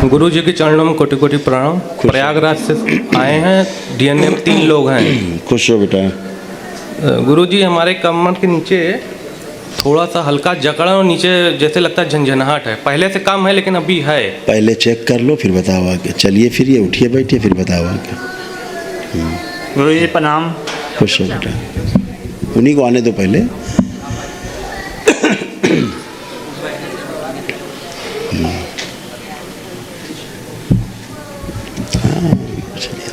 गुरु जी के चरणों में कोटि कोटि प्रणाम। प्रयागराज से आए हैं, डीएनए में 3 लोग हैं। खुश हो बेटा। गुरु जी हमारे कमर के नीचे थोड़ा सा हल्का जकड़न और नीचे जैसे लगता है झंझनाहट है, पहले से कम है लेकिन अभी है। पहले चेक कर लो फिर बताओ आगे। चलिए फिर ये उठिए बैठिए फिर बताओ आगे। गुरु जी प्रणाम। खुश हो बेटा। उन्हीं को आने दो पहले।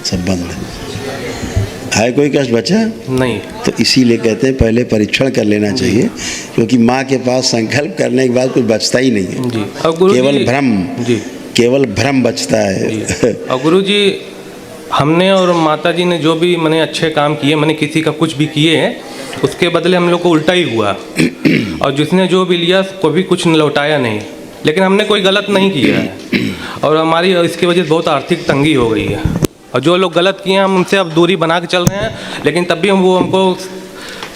सब बंद है कोई कष्ट बचा नहीं, तो इसीलिए कहते हैं पहले परीक्षण कर लेना चाहिए, क्योंकि माँ के पास संकल्प करने के बाद कुछ बचता ही नहीं है जी। और गुरु केवल जी, भ्रम जी, केवल भ्रम बचता है। और गुरु जी हमने और माता जी ने जो भी मैंने अच्छे काम किए, मैंने किसी का कुछ भी किए हैं, उसके बदले हम लोग को उल्टा ही हुआ। और जिसने जो भी लिया कभी कुछ लौटाया नहीं, लेकिन हमने कोई गलत नहीं किया है और हमारी इसकी वजह से बहुत आर्थिक तंगी हो गई है। और जो लोग गलत किए हैं हम उनसे अब दूरी बना के चल रहे हैं, लेकिन तब भी वो हमको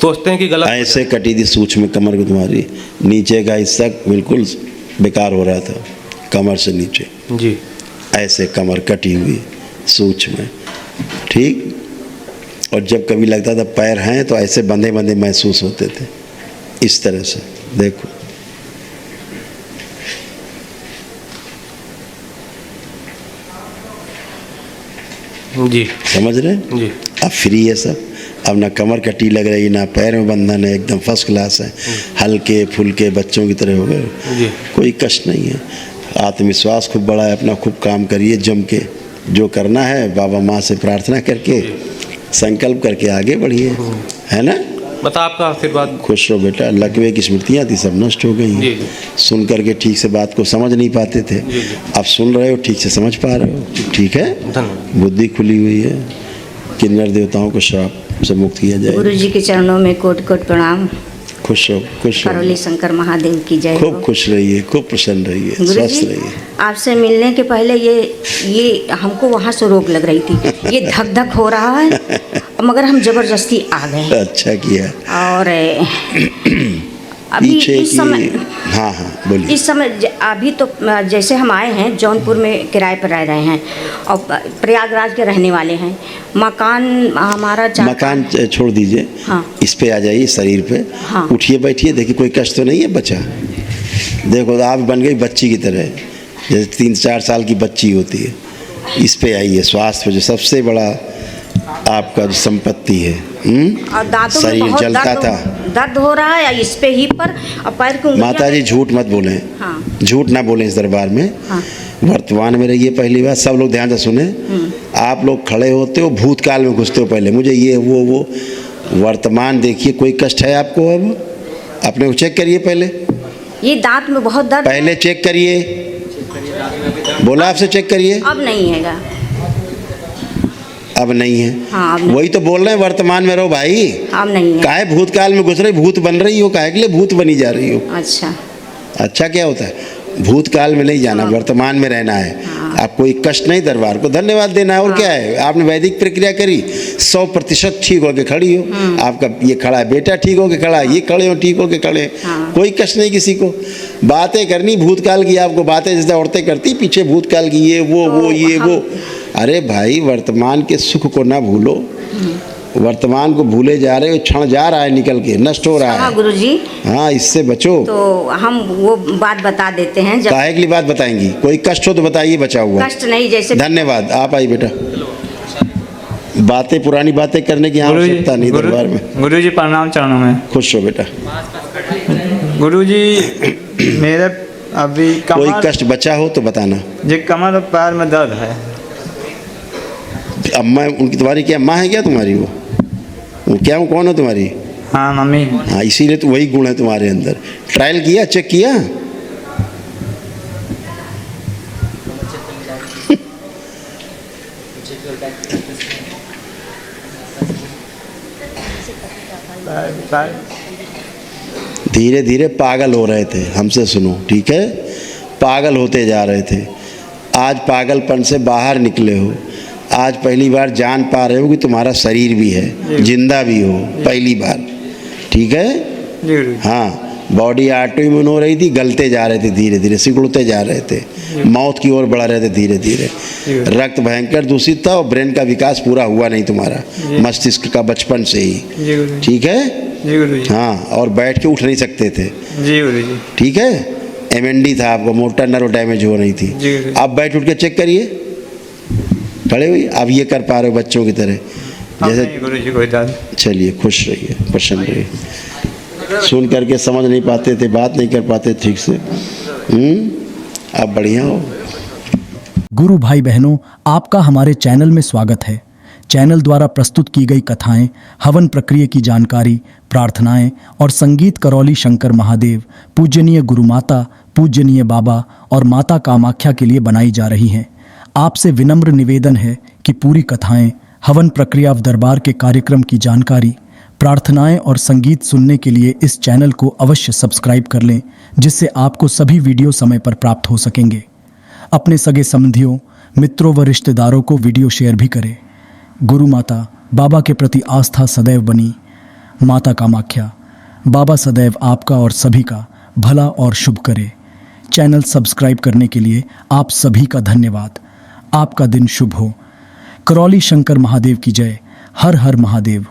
सोचते हैं कि गलत। ऐसे कटी थी सूक्ष्म कमर को तुम्हारी, नीचे का हिस्सा बिल्कुल बेकार हो रहा था, कमर से नीचे जी ऐसे कमर कटी हुई सूक्ष्म, ठीक। और जब कभी लगता था पैर हैं तो ऐसे बंधे बंधे महसूस होते थे, इस तरह से देखो। जी समझ रहे हैं? जी अब फ्री है सब। अब ना कमर कटी लग रही, ना पैर में बंधन है, एकदम फर्स्ट क्लास है, हल्के फुल्के बच्चों की तरह हो गए। जी कोई कष्ट नहीं है। आत्मविश्वास खूब बड़ा है, अपना खूब काम करिए जम के, जो करना है बाबा माँ से प्रार्थना करके संकल्प करके आगे बढ़िए, है ना। बस आपका आशीर्वाद। खुश रहो बेटा। लकवे की स्मृतियाँ थी सब नष्ट हो गई जी, हैं। जी। सुन करके ठीक से बात को समझ नहीं पाते थे, जी, जी। अब सुन रहे हो, ठीक से समझ पा रहे हो, ठीक है। धन्यवाद। बुद्धि खुली हुई है। किन्नर देवताओं को श्राप से मुक्त किया जाए। गुरु जी के चरणों में कोट कोट प्रणाम। खुश हो, खुश हो। करौली शंकर महादेव की जय हो। खूब खुश रहिए, खूब प्रसन्न रहिए, गुरु स्वस्थ जी रहिए। आपसे मिलने के पहले ये हमको वहाँ से रोक लग रही थी, ये धक धक हो रहा है, मगर हम जबरदस्ती आ गए। अच्छा किया। और अभी पीछे इस समय, हाँ हाँ बोलिए। इस समय अभी तो जैसे हम आए हैं जौनपुर में किराए पर रह रहे हैं और प्रयागराज के रहने वाले हैं। मकान हमारा मकान छोड़ दीजिए, हाँ। इस पे आ जाइए, शरीर पे। हाँ। उठिए बैठिए, देखिए कोई कष्ट तो नहीं है बच्चा। देखो आप बन गई बच्ची की तरह, जैसे 3-4 साल की बच्ची होती है। इस पे आइए, स्वास्थ्य पे जो सबसे बड़ा आपका जो संपत्ति है। और दांतों में शरीर बहुत जलता था, दर्द हो रहा है इस पे ही पर, और पैर की उंगलियां। माता जी झूठ मत बोलें, हाँ। झूठ ना बोलें इस दरबार में। हाँ। वर्तमान में रहिए। पहली बात, सब लोग ध्यान से सुने। आप लोग खड़े होते हो, भूतकाल में घुसते हो, पहले मुझे ये वो। वर्तमान देखिए, कोई कष्ट है आपको? अब अपने को चेक करिए पहले। ये दांत में बहुत दर्द पहले चेक करिए, बोला आपसे चेक करिए। अब नहीं हैगा। अब नहीं है। हाँ, अब नहीं। वही तो बोल रहे हैं, वर्तमान में रहो भाई। अब नहीं है। काहे भूतकाल में घुस रही, भूत बन रही हो, काहे के लिए भूत बनी जा रही हो? अच्छा। अच्छा क्या होता है, भूतकाल में नहीं जाना, वर्तमान में रहना है। आपको एक कष्ट नहीं, दरबार को धन्यवाद देना है। और क्या है, आपने वैदिक प्रक्रिया करी, 100% ठीक होके खड़ी हो। आपका ये खड़ा है बेटा, ठीक होके खड़ा है, ये खड़े हो, ठीक होके खड़े हैं। हाँ। कोई कष्ट नहीं किसी को। बातें करनी भूतकाल की, आपको बातें जैसे औरतें करती पीछे भूतकाल की, ये वो ये वो। अरे भाई, वर्तमान के सुख को ना भूलो। वर्तमान को भूले जा रहे हो, क्षण जा रहा है, निकल के नष्ट हो रहा है। गुरु जी, हाँ, इससे बचो। तो हम वो बात बता देते हैं। जब काहे के लिए बात बताएंगी? कोई कष्ट हो तो बताइए, बचा हुआ। कष्ट नहीं, जैसे धन्यवाद। आप आई बेटा। बातें, पुरानी बातें करने की आवश्यकता नहीं दरबार में। गुरु जी प्रणाम चरणों में। खुश हो बेटा। गुरु जी मेरे अभी कोई कमर, कष्ट बचा हो तो बताना। जी कमर और पैर में दर्द है। अम्मा उनकी, तुम्हारी क्या माँ है क्या तुम्हारी? वो क्या, वो कौन है तुम्हारी? हाँ मम्मी। हाँ, इसीलिए तो वही गुण है तुम्हारे अंदर। ट्रायल किया, चेक किया? धीरे धीरे पागल हो रहे थे, हमसे सुनो ठीक है, पागल होते जा रहे थे। आज पागलपन से बाहर निकले हो। आज पहली बार जान पा रहे हो कि तुम्हारा शरीर भी है, जिंदा भी हो, पहली बार। ठीक है। जी गुरु जी। हाँ, बॉडी ऑटोइम्यून हो रही थी, गलते जा रहे थे धीरे धीरे, सिकुड़ते जा रहे थे, मौत की ओर बढ़ा रहे थे धीरे धीरे। रक्त भयंकर दूषित था और ब्रेन का विकास पूरा हुआ नहीं तुम्हारा, मस्तिष्क का बचपन से ही। जी गुरु जी। ठीक है? जी गुरु जी। हाँ, और बैठ के उठ नहीं सकते थे। जी गुरु जी। ठीक है? एमएनडी था आपका, मोटर नर्व डैमेज हो रही थी। जी गुरु जी। आप बैठ उठ के चेक करिए, खड़े हुई अब ये कर पा रहे हो बच्चों की तरह जैसे। गुरु जी कोई दाद। चलिए, खुश रहिए, प्रसन्न रहिए। सुन करके समझ नहीं पाते थे, बात नहीं कर पाते ठीक से, अब बढ़िया हो। गुरु भाई बहनों, आपका हमारे चैनल में स्वागत है। चैनल द्वारा प्रस्तुत की गई कथाएं, हवन प्रक्रिया की जानकारी, प्रार्थनाएं और संगीत करौली शंकर महादेव, पूजनीय गुरु माता, पूजनीय बाबा और माता कामाख्या के लिए बनाई जा रही हैं। आपसे विनम्र निवेदन है कि पूरी कथाएं, हवन प्रक्रिया दरबार के कार्यक्रम की जानकारी, प्रार्थनाएं और संगीत सुनने के लिए इस चैनल को अवश्य सब्सक्राइब कर लें, जिससे आपको सभी वीडियो समय पर प्राप्त हो सकेंगे। अपने सगे संबंधियों, मित्रों व रिश्तेदारों को वीडियो शेयर भी करें। गुरु माता, बाबा के प्रति आस्था सदैव बनी। माता कामाख्या, बाबा सदैव आपका और सभी का भला और शुभ करे। चैनल सब्सक्राइब करने के लिए आप सभी का धन्यवाद। आपका दिन शुभ हो। करौली शंकर महादेव की जय। हर हर महादेव।